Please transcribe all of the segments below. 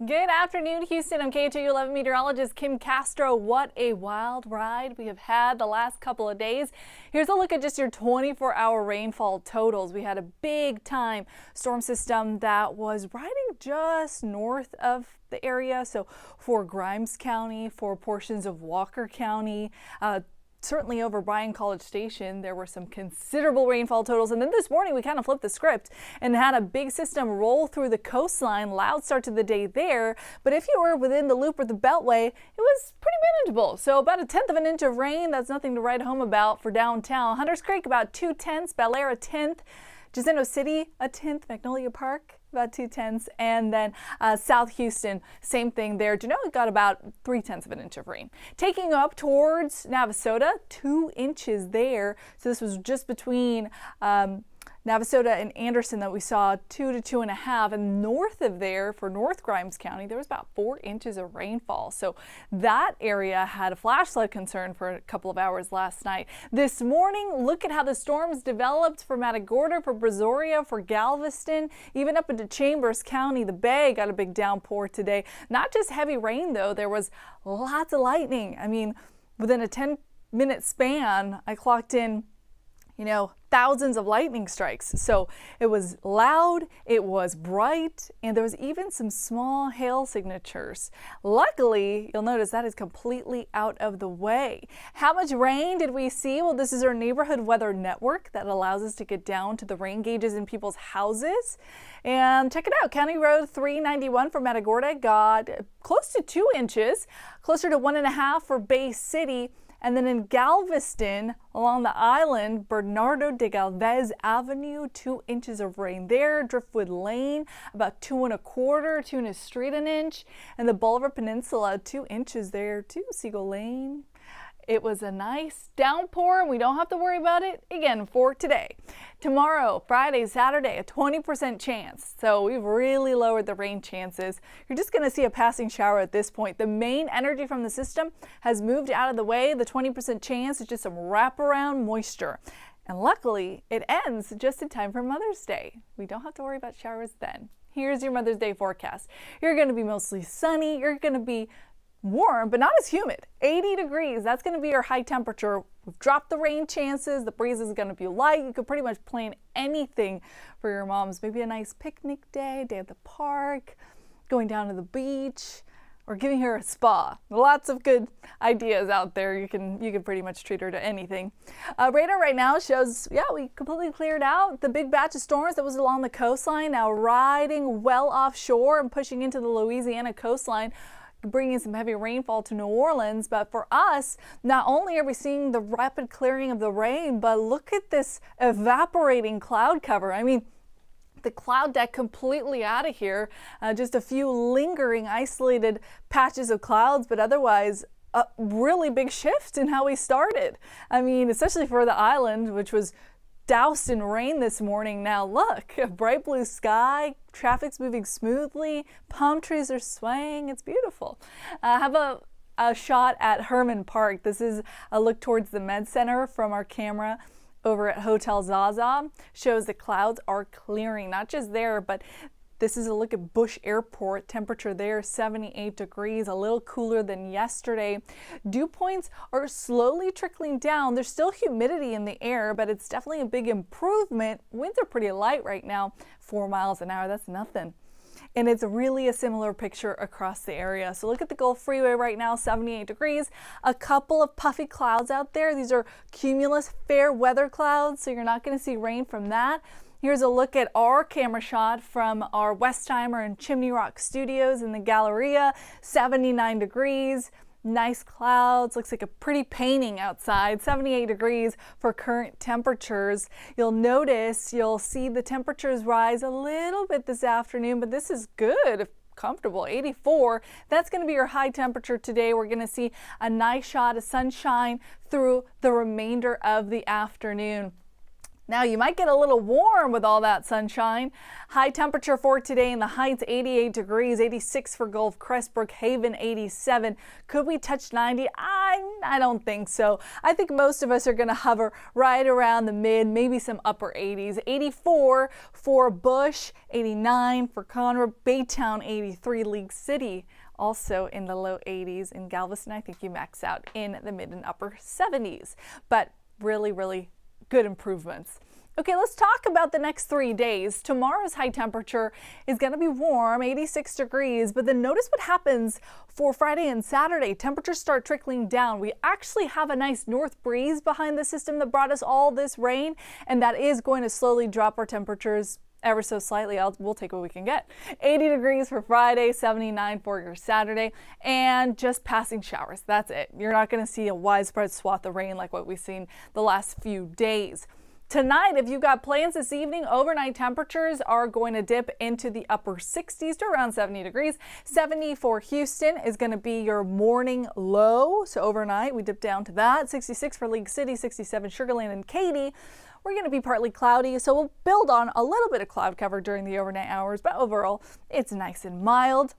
Good afternoon, Houston. I'm KHOU 11 meteorologist Kim Castro. What a wild ride we have had the last couple of days. Here's a look at just your 24-hour rainfall totals. We had a big time storm system that was riding just north of the area. So for Grimes County, for portions of Walker County, certainly over Bryan College Station, there were some considerable rainfall totals. And then this morning, we kind of flipped the script and had a big system roll through the coastline. Loud start to the day there. But if you were within the loop or the beltway, it was pretty manageable. So about 1/10 of an inch of rain. That's nothing to write home about for downtown. Hunters Creek, about 2/10. Bel Air, 1/10. Jacinto City, 1/10. Magnolia Park, about 2/10, and then South Houston, same thing there. Genoa got about 3/10 of an inch of rain. Taking up towards Navasota, 2 inches there. So this was just between Navasota and Anderson that we saw 2 to 2.5, and north of there for North Grimes County there was about 4 inches of rainfall. So that area had a flash flood concern for a couple of hours last night. This morning, look at how the storms developed for Matagorda, for Brazoria, for Galveston, even up into Chambers County. The Bay got a big downpour today. Not just heavy rain though, there was lots of lightning. I mean, within a 10-minute span, I clocked in thousands of lightning strikes. So it was loud, it was bright, and there was even some small hail signatures. Luckily, you'll notice that is completely out of the way. How much rain did we see? Well, this is our neighborhood weather network that allows us to get down to the rain gauges in people's houses. And check it out, County Road 391 for Matagorda got close to 2 inches, closer to 1.5 for Bay City. And then in Galveston, along the island, Bernardo de Galvez Avenue, 2 inches of rain there. Driftwood Lane, about 2.25, Tuna Street an inch. And the Bolivar Peninsula, 2 inches there too. Seagull Lane. It was a nice downpour, and we don't have to worry about it again for today. Tomorrow, Friday, Saturday, a 20% chance. So we've really lowered the rain chances. You're just going to see a passing shower at this point. The main energy from the system has moved out of the way. The 20% chance is just some wraparound moisture. And luckily, it ends just in time for Mother's Day. We don't have to worry about showers then. Here's your Mother's Day forecast. You're going to be mostly sunny. You're going to be warm, but not as humid. 80 degrees, that's going to be your high temperature. We've dropped the rain chances. The breeze is going to be light. You could pretty much plan anything for your moms. Maybe a nice picnic day at the park, going down to the beach, or giving her a spa. Lots of good ideas out there. You can pretty much treat her to anything. Radar right now shows, we completely cleared out the big batch of storms that was along the coastline, now riding well offshore and pushing into the Louisiana coastline, bringing some heavy rainfall to New Orleans. But for us, not only are we seeing the rapid clearing of the rain, but look at this evaporating cloud cover. I mean, the cloud deck completely out of here. Just a few lingering isolated patches of clouds, but otherwise a really big shift in how we started. I mean, especially for the island, which was doused in rain this morning. Now look, a bright blue sky, traffic's moving smoothly, palm trees are swaying. It's beautiful. Have a shot at Herman Park. This is a look towards the Med Center from our camera over at Hotel Zaza. Shows the clouds are clearing, not just there, but this is a look at Bush Airport. Temperature there, 78 degrees, a little cooler than yesterday. Dew points are slowly trickling down. There's still humidity in the air, but it's definitely a big improvement. Winds are pretty light right now, 4 miles an hour. That's nothing. And it's really a similar picture across the area. So look at the Gulf Freeway right now, 78 degrees. A couple of puffy clouds out there. These are cumulus fair weather clouds, so you're not going to see rain from that. Here's a look at our camera shot from our Westheimer and Chimney Rock studios in the Galleria, 79 degrees. Nice clouds, looks like a pretty painting outside, 78 degrees for current temperatures. You'll see the temperatures rise a little bit this afternoon, but this is good, comfortable, 84. That's going to be your high temperature today. We're going to see a nice shot of sunshine through the remainder of the afternoon. Now you might get a little warm with all that sunshine. High temperature for today in the Heights, 88 degrees, 86 for Gulf Crest, Brookhaven, 87. Could we touch 90? I don't think so. I think most of us are going to hover right around the mid, maybe some upper 80s. 84 for Bush, 89 for Conroe, Baytown, 83, League City also in the low 80s. In Galveston, I think you max out in the mid and upper 70s. But really good improvements. Okay, let's talk about the next 3 days. Tomorrow's high temperature is going to be warm, 86 degrees, but then notice what happens for Friday and Saturday. Temperatures start trickling down. We actually have a nice north breeze behind the system that brought us all this rain, and that is going to slowly drop our temperatures ever so slightly. We'll take what we can get. 80 degrees for Friday, 79 for your Saturday, and just passing showers. That's it. You're not going to see a widespread swath of rain like what we've seen the last few days. Tonight, if you've got plans this evening, overnight temperatures are going to dip into the upper 60s to around 70 degrees. 70 for Houston is going to be your morning low. So overnight, we dip down to that. 66 for League City, 67 Sugar Land and Katy. We're going to be partly cloudy, so we'll build on a little bit of cloud cover during the overnight hours, but overall, it's nice and mild.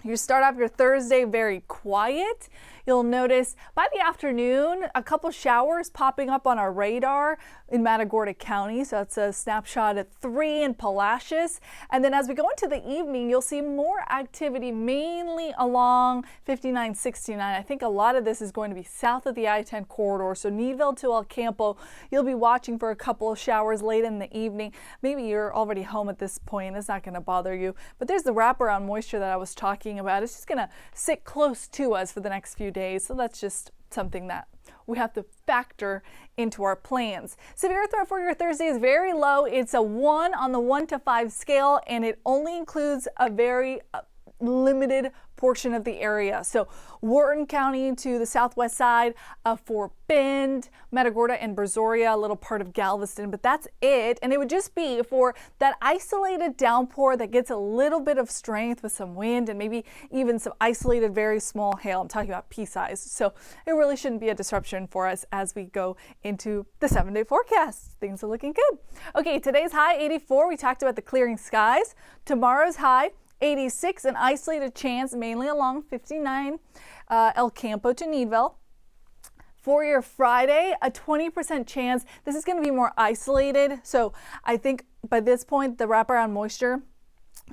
You start off your Thursday very quiet. You'll notice by the afternoon, a couple showers popping up on our radar in Matagorda County. So that's a snapshot at 3 in Palacios. And then as we go into the evening, you'll see more activity mainly along 59, 69. I think a lot of this is going to be south of the I-10 corridor. So Needville to El Campo, you'll be watching for a couple of showers late in the evening. Maybe you're already home at this point. It's not going to bother you. But there's the wraparound moisture that I was talking about. It's just going to sit close to us for the next few days. So that's just something that we have to factor into our plans. Severe threat for your Thursday is very low. It's a 1 on the 1 to 5 scale, and it only includes a very limited portion of the area. So Wharton County to the southwest side of Fort Bend, Matagorda and Brazoria, a little part of Galveston, but that's it. And it would just be for that isolated downpour that gets a little bit of strength with some wind and maybe even some isolated very small hail. I'm talking about pea size. So it really shouldn't be a disruption for us as we go into the 7-day forecast. Things are looking good. Okay, today's high 84. We talked about the clearing skies. Tomorrow's high 86, an isolated chance mainly along 59 El Campo to Needville. For your Friday, a 20% chance. This is going to be more isolated. So I think by this point, the wraparound moisture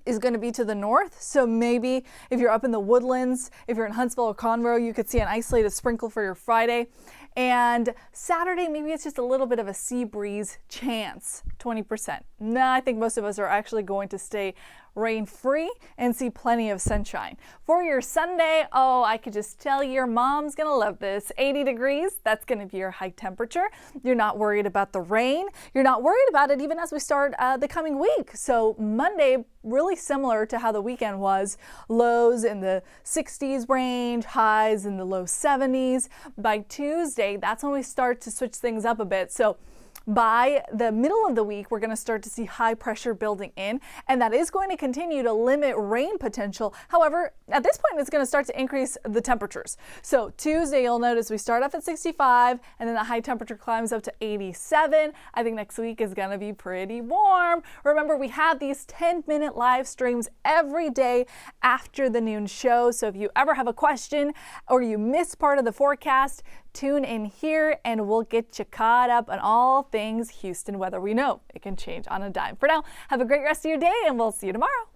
is going to be to the north. So maybe if you're up in the Woodlands, if you're in Huntsville or Conroe, you could see an isolated sprinkle for your Friday. And Saturday, maybe it's just a little bit of a sea breeze chance, 20%. No, I think most of us are actually going to stay rain-free and see plenty of sunshine. For your Sunday, oh, I could just tell your mom's gonna love this. 80 degrees, that's gonna be your high temperature. You're not worried about the rain. You're not worried about it even as we start the coming week. So Monday, really similar to how the weekend was. Lows in the 60s range, highs in the low 70s. By Tuesday, that's when we start to switch things up a bit. So by the middle of the week, we're going to start to see high pressure building in, and that is going to continue to limit rain potential. However, at this point, it's going to start to increase the temperatures. So Tuesday, you'll notice we start off at 65, and then the high temperature climbs up to 87. I think next week is going to be pretty warm. Remember, we have these 10-minute live streams every day after the noon show. So if you ever have a question or you miss part of the forecast, tune in here and we'll get you caught up on all things Houston weather. We know it can change on a dime. For now, have a great rest of your day and we'll see you tomorrow.